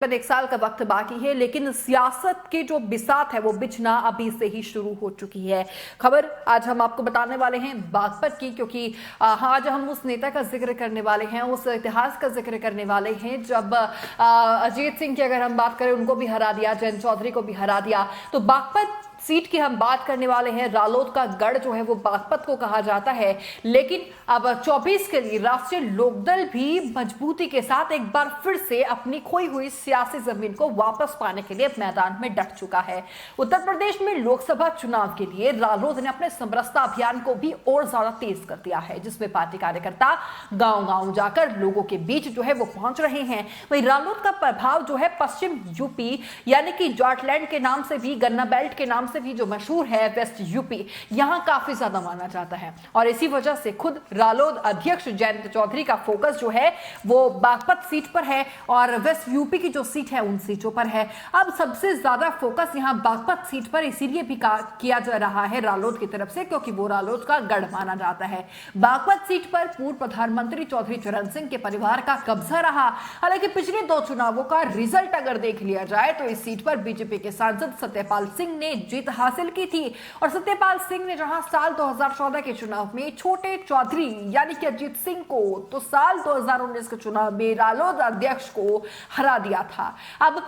एक साल का वक्त बाकी है, लेकिन सियासत की जो बिसात है वो बिछना अभी से ही शुरू हो चुकी है। खबर आज हम आपको बताने वाले हैं बागपत की, क्योंकि आज हम उस नेता का जिक्र करने वाले हैं, उस इतिहास का जिक्र करने वाले हैं जब अजीत सिंह की अगर हम बात करें, उनको भी हरा दिया, जयंत चौधरी को भी हरा दिया। तो बागपत सीट की हम बात करने वाले हैं। रालोद का गढ़ जो है वो बागपत को कहा जाता है, लेकिन अब 24 के लिए राष्ट्रीय लोकदल भी मजबूती के साथ एक बार फिर से अपनी खोई हुई सियासी जमीन को वापस पाने के लिए मैदान में डट चुका है। उत्तर प्रदेश में लोकसभा चुनाव के लिए रालोद ने अपने समरसता अभियान को भी और ज्यादा तेज कर दिया है, जिसमें पार्टी कार्यकर्ता गांव-गांव जाकर लोगों के बीच जो है वो पहुंच रहे हैं। वहीं रालोद का प्रभाव जो है पश्चिम यूपी यानी कि जॉर्टलैंड के नाम से भी, गन्ना बेल्ट के नाम से भी जो मशहूर है वेस्ट यूपी, यहां काफी ज्यादा माना जाता है। और इसी वजह से खुद रालोद अध्यक्ष जयंत चौधरी का फोकस जो है वो बागपत सीट पर है और वेस्ट यूपी की जो सीट है उन सीटों पर है। अब सबसे ज्यादा फोकस यहां बागपत सीट पर इसीलिए भी किया जा रहा है रालोद की तरफ से, क्योंकि वो रालोद का गढ़ माना जाता है। बागपत सीट पर पूर्व प्रधानमंत्री चौधरी चरण सिंह के परिवार का कब्जा रहा। हालांकि पिछले 2 चुनावों का रिजल्ट अगर देख लिया जाए तो इस सीट पर बीजेपी के सांसद सत्यपाल सिंह ने जीत हासिल की थी। और सत्यपाल सिंह ने जहां साल 2014 के चुनाव में छोटे चौधरी यानी कि अजीत सिंह को, तो साल 2019 के चुनाव में रालोद अध्यक्ष को हरा दिया था। अब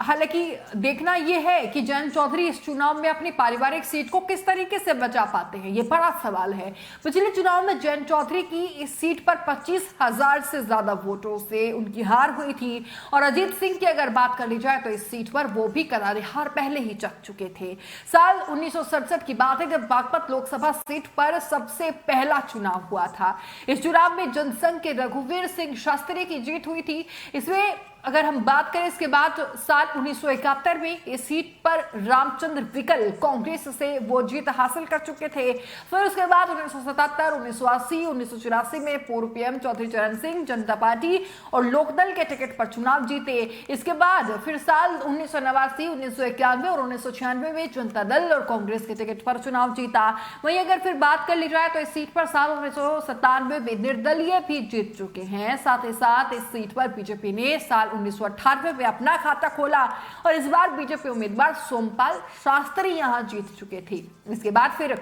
हालांकि देखना यह है कि जयंत चौधरी इस चुनाव में अपनी पारिवारिक सीट को किस तरीके से बचा पाते हैं, यह बड़ा सवाल है। पिछले चुनाव में जयंत चौधरी की इस सीट पर 25,000 से ज्यादा वोटों से उनकी हार हुई थी। और अजीत सिंह की अगर बात कर ली जाए तो इस सीट पर वो भी करारी हार पहले ही चख चुके थे। साल 1967 की बात है जब बागपत लोकसभा सीट पर सबसे पहला चुनाव हुआ था। इस चुनाव में जनसंघ के रघुवीर सिंह शास्त्री की जीत हुई थी। इसमें अगर हम बात करें इसके बाद साल 1971 में इस सीट पर रामचंद्र विकल कांग्रेस से वो जीत हासिल कर चुके थे। फिर उसके बाद 1977, 1980, 1984 में पूर्व पीएम चौधरी चरण सिंह जनता पार्टी और लोकदल के टिकट पर चुनाव जीते। इसके बाद फिर साल 1989, 1991 और 1996 में जनता दल और कांग्रेस के टिकट पर चुनाव जीता। वहीं अगर फिर बात कर ली जाए तो इस सीट पर साल 1997 में निर्दलीय भी जीत चुके हैं। साथ ही साथ इस सीट पर बीजेपी ने साल 1998 में अपना खाता खोला और इस बार बीजेपी उम्मीदवार सोमपाल शास्त्री यहां जीत चुके थे। इसके बाद फिर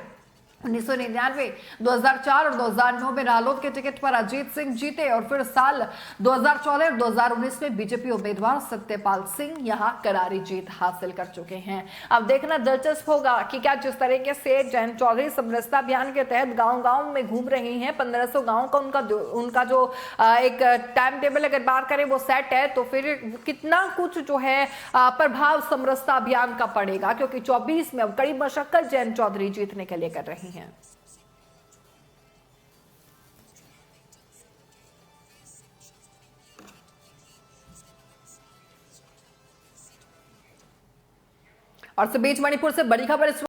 1999, 2004 और 2009 में रालोद के टिकट पर अजीत सिंह जीते और फिर साल 2014 और 2019 में बीजेपी उम्मीदवार सत्यपाल सिंह यहां करारी जीत हासिल कर चुके हैं। अब देखना दिलचस्प होगा कि क्या जिस तरीके से जयंत चौधरी समरसता अभियान के तहत गांव-गांव में घूम रहे हैं, 1500 गांव का उनका जो एक टाइम टेबल अगर बात करें वो सेट है, तो फिर कितना कुछ जो है प्रभाव समरसता अभियान का पड़ेगा, क्योंकि 24 में अब कड़ी मशक्कत जयंत चौधरी जीतने के लिए कर रही हैं। और इस बीच मणिपुर से बड़ी खबर